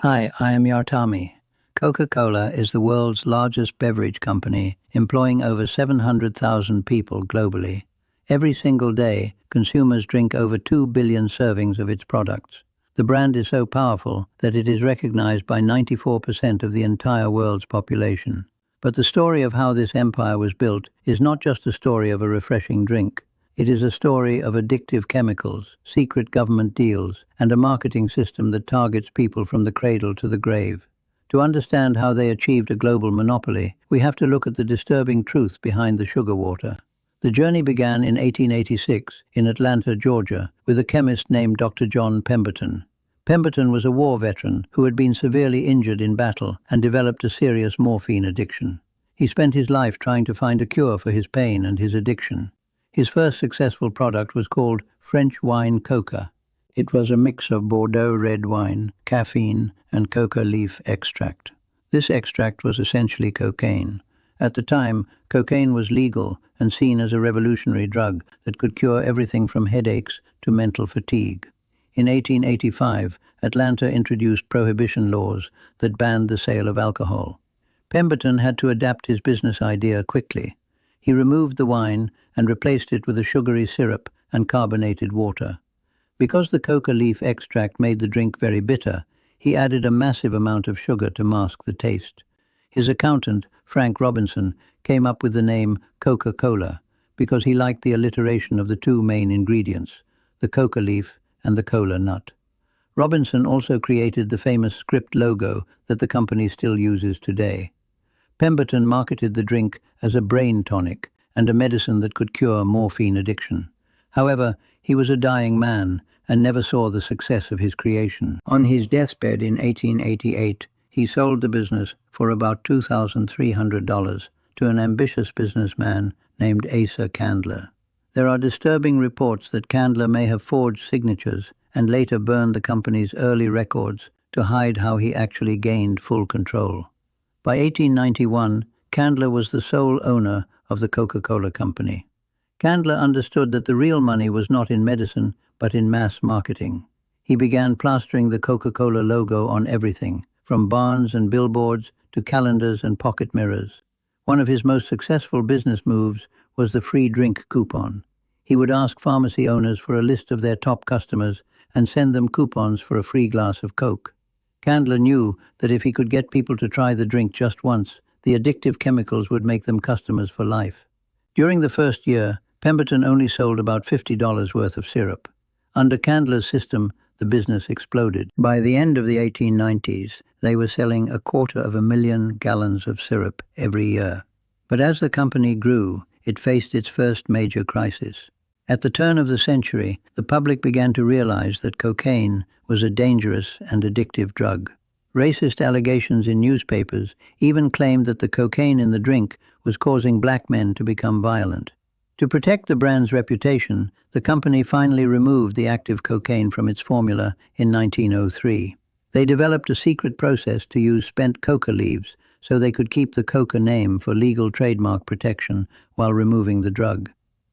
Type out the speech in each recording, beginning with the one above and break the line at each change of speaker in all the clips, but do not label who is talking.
Hi, I am Yartami. Coca-Cola is the world's largest beverage company, employing over 700,000 people globally. Every single day, consumers drink over 2 billion servings of its products. The brand is so powerful that it is recognized by 94% of the entire world's population. But the story of how this empire was built is not just a story of a refreshing drink. It is a story of addictive chemicals, secret government deals, and a marketing system that targets people from the cradle to the grave. To understand how they achieved a global monopoly, we have to look at the disturbing truth behind the sugar water. The journey began in 1886 in Atlanta, Georgia, with a chemist named Dr. John Pemberton. Pemberton was a war veteran who had been severely injured in battle and developed a serious morphine addiction. He spent his life trying to find a cure for his pain and his addiction. His first successful product was called French wine coca. It was a mix of Bordeaux red wine, caffeine, and coca leaf extract. This extract was essentially cocaine. At the time, cocaine was legal and seen as a revolutionary drug that could cure everything from headaches to mental fatigue. In 1885, Atlanta introduced prohibition laws that banned the sale of alcohol. Pemberton had to adapt his business idea quickly. He removed the wine and replaced it with a sugary syrup and carbonated water. Because the coca leaf extract made the drink very bitter, he added a massive amount of sugar to mask the taste. His accountant, Frank Robinson, came up with the name Coca-Cola because he liked the alliteration of the two main ingredients, the coca leaf and the cola nut. Robinson also created the famous script logo that the company still uses today. Pemberton marketed the drink as a brain tonic and a medicine that could cure morphine addiction. However, he was a dying man and never saw the success of his creation. On his deathbed in 1888, he sold the business for about $2,300 to an ambitious businessman named Asa Candler. There are disturbing reports that Candler may have forged signatures and later burned the company's early records to hide how he actually gained full control. By 1891, Candler was the sole owner of the Coca-Cola Company. Candler understood that the real money was not in medicine, but in mass marketing. He began plastering the Coca-Cola logo on everything, from barns and billboards to calendars and pocket mirrors. One of his most successful business moves was the free drink coupon. He would ask pharmacy owners for a list of their top customers and send them coupons for a free glass of Coke. Candler knew that if he could get people to try the drink just once, the addictive chemicals would make them customers for life. During the first year, Pemberton only sold about $50 worth of syrup. Under Candler's system, the business exploded. By the end of the 1890s, they were selling 250,000 gallons of syrup every year. But as the company grew, it faced its first major crisis. At the turn of the century, the public began to realize that cocaine was a dangerous and addictive drug. Racist allegations in newspapers even claimed that the cocaine in the drink was causing black men to become violent. To protect the brand's reputation, the company finally removed the active cocaine from its formula in 1903. They developed a secret process to use spent coca leaves so they could keep the coca name for legal trademark protection while removing the drug.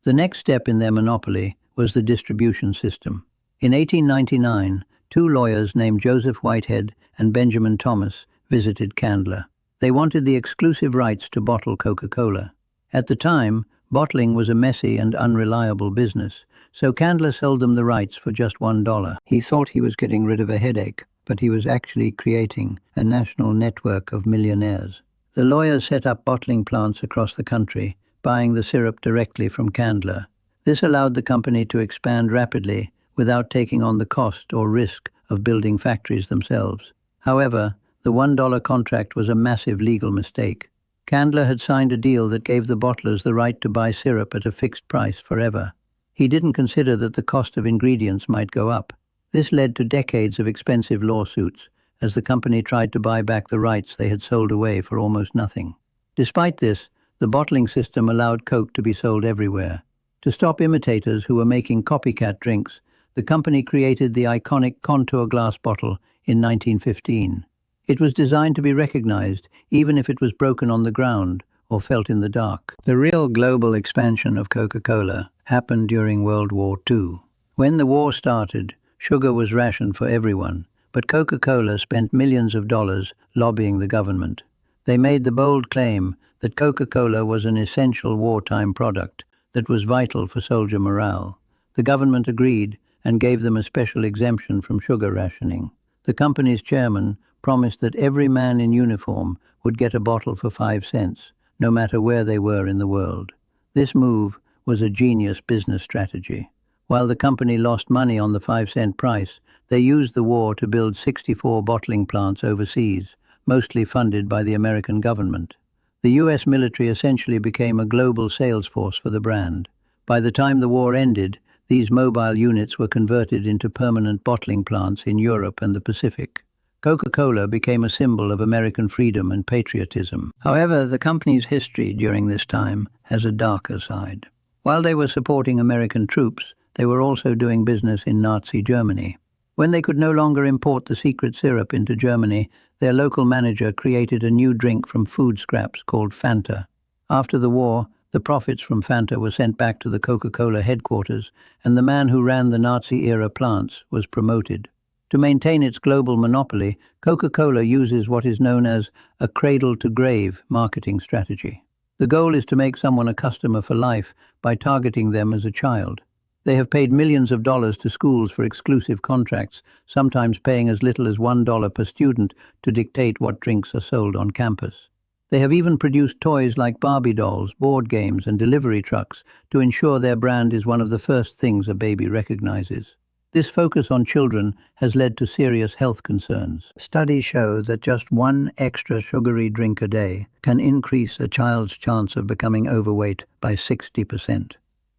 The next step in their monopoly was the distribution system. In 1899, two lawyers named Joseph Whitehead and Benjamin Thomas visited Candler. They wanted the exclusive rights to bottle Coca-Cola. At the time, bottling was a messy and unreliable business, so Candler sold them the rights for just $1. He thought he was getting rid of a headache, but he was actually creating a national network of millionaires. The lawyers set up bottling plants across the country, buying the syrup directly from Candler. This allowed the company to expand rapidly without taking on the cost or risk of building factories themselves. However, the $1 contract was a massive legal mistake. Candler had signed a deal that gave the bottlers the right to buy syrup at a fixed price forever. He didn't consider that the cost of ingredients might go up. This led to decades of expensive lawsuits, as the company tried to buy back the rights they had sold away for almost nothing. Despite this, the bottling system allowed Coke to be sold everywhere. To stop imitators who were making copycat drinks, the company created the iconic contour glass bottle in 1915. It was designed to be recognized even if it was broken on the ground or felt in the dark. The real global expansion of Coca-Cola happened during World War II. When the war started, sugar was rationed for everyone, But Coca-Cola spent millions of dollars lobbying the government. They made the bold claim that Coca-Cola was an essential wartime product that was vital for soldier morale. The government agreed and gave them a special exemption from sugar rationing. The company's chairman promised that every man in uniform would get a bottle for 5 cents, no matter where they were in the world. This move was a genius business strategy. While the company lost money on the 5-cent price, they used the war to build 64 bottling plants overseas, mostly funded by the American government. The US military essentially became a global sales force for the brand. By the time the war ended, these mobile units were converted into permanent bottling plants in Europe and the Pacific. Coca-Cola became a symbol of American freedom and patriotism. However, the company's history during this time has a darker side. While they were supporting American troops, they were also doing business in Nazi Germany. When they could no longer import the secret syrup into Germany, their local manager created a new drink from food scraps called Fanta. After the war, the profits from Fanta were sent back to the Coca-Cola headquarters, and the man who ran the Nazi-era plants was promoted. To maintain its global monopoly, Coca-Cola uses what is known as a cradle-to-grave marketing strategy. The goal is to make someone a customer for life by targeting them as a child. They have paid millions of dollars to schools for exclusive contracts, sometimes paying as little as $1 per student to dictate what drinks are sold on campus. They have even produced toys like Barbie dolls, board games, and delivery trucks to ensure their brand is one of the first things a baby recognizes. This focus on children has led to serious health concerns. Studies show that just one extra sugary drink a day can increase a child's chance of becoming overweight by 60%.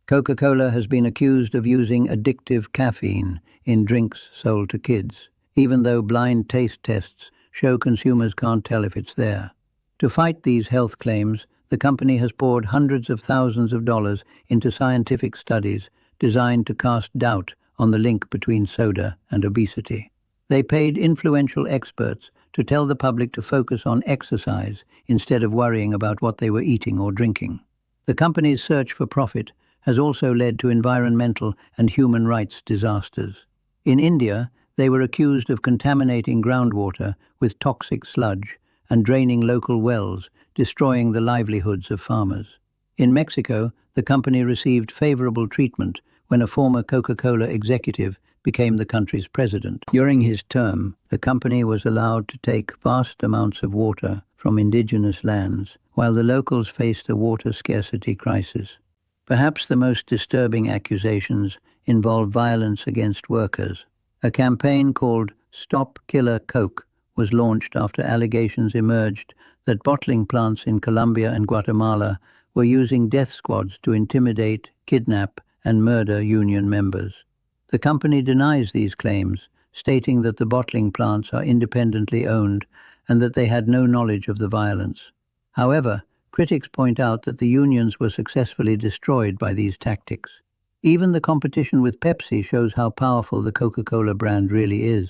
Coca-Cola has been accused of using addictive caffeine in drinks sold to kids, even though blind taste tests show consumers can't tell if it's there. To fight these health claims, the company has poured hundreds of thousands of dollars into scientific studies designed to cast doubt on the link between soda and obesity. They paid influential experts to tell the public to focus on exercise instead of worrying about what they were eating or drinking. The company's search for profit has also led to environmental and human rights disasters. In India, they were accused of contaminating groundwater with toxic sludge and draining local wells, destroying the livelihoods of farmers. In Mexico, the company received favorable treatment when a former Coca-Cola executive became the country's president. During his term, the company was allowed to take vast amounts of water from indigenous lands, while the locals faced a water scarcity crisis. Perhaps the most disturbing accusations involve violence against workers. A campaign called Stop Killer Coke was launched after allegations emerged that bottling plants in Colombia and Guatemala were using death squads to intimidate, kidnap, and murder union members. The company denies these claims, stating that the bottling plants are independently owned and that they had no knowledge of the violence. However, critics point out that the unions were successfully destroyed by these tactics. Even the competition with Pepsi shows how powerful the Coca-Cola brand really is.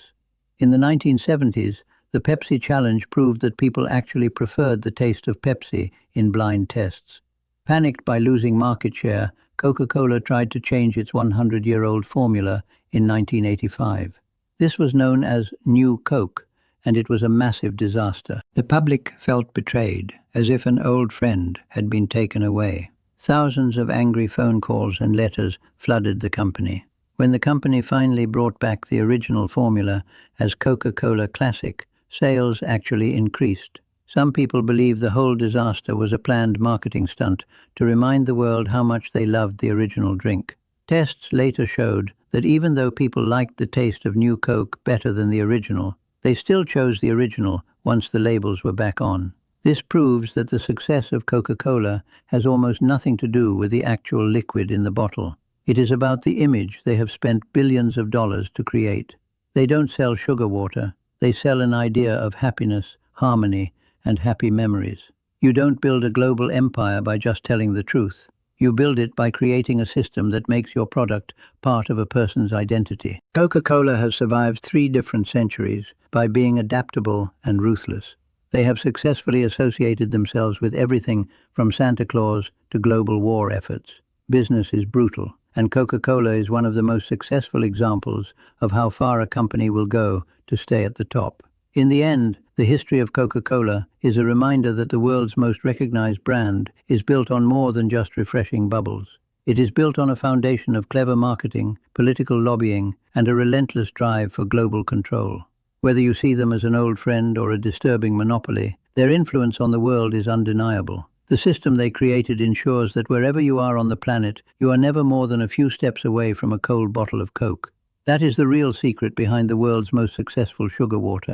In the 1970s, the Pepsi challenge proved that people actually preferred the taste of Pepsi in blind tests. Panicked by losing market share, Coca-Cola tried to change its 100-year-old formula in 1985. This was known as New Coke, and it was a massive disaster. The public felt betrayed, as if an old friend had been taken away. Thousands of angry phone calls and letters flooded the company. When the company finally brought back the original formula as Coca-Cola Classic, sales actually increased. Some people believe the whole disaster was a planned marketing stunt to remind the world how much they loved the original drink. Tests later showed that even though people liked the taste of New Coke better than the original, they still chose the original once the labels were back on. This proves that the success of Coca-Cola has almost nothing to do with the actual liquid in the bottle. It is about the image they have spent billions of dollars to create. They don't sell sugar water. They sell an idea of happiness, harmony, and happy memories. You don't build a global empire by just telling the truth. You build it by creating a system that makes your product part of a person's identity. Coca-Cola has survived 3 different centuries by being adaptable and ruthless. They have successfully associated themselves with everything from Santa Claus to global war efforts. Business is brutal, And Coca-Cola is one of the most successful examples of how far a company will go to stay at the top. In the end, the history of Coca-Cola is a reminder that the world's most recognized brand is built on more than just refreshing bubbles. It is built on a foundation of clever marketing, political lobbying, and a relentless drive for global control. Whether you see them as an old friend or a disturbing monopoly, their influence on the world is undeniable. The system they created ensures that wherever you are on the planet, you are never more than a few steps away from a cold bottle of Coke. That is the real secret behind the world's most successful sugar water.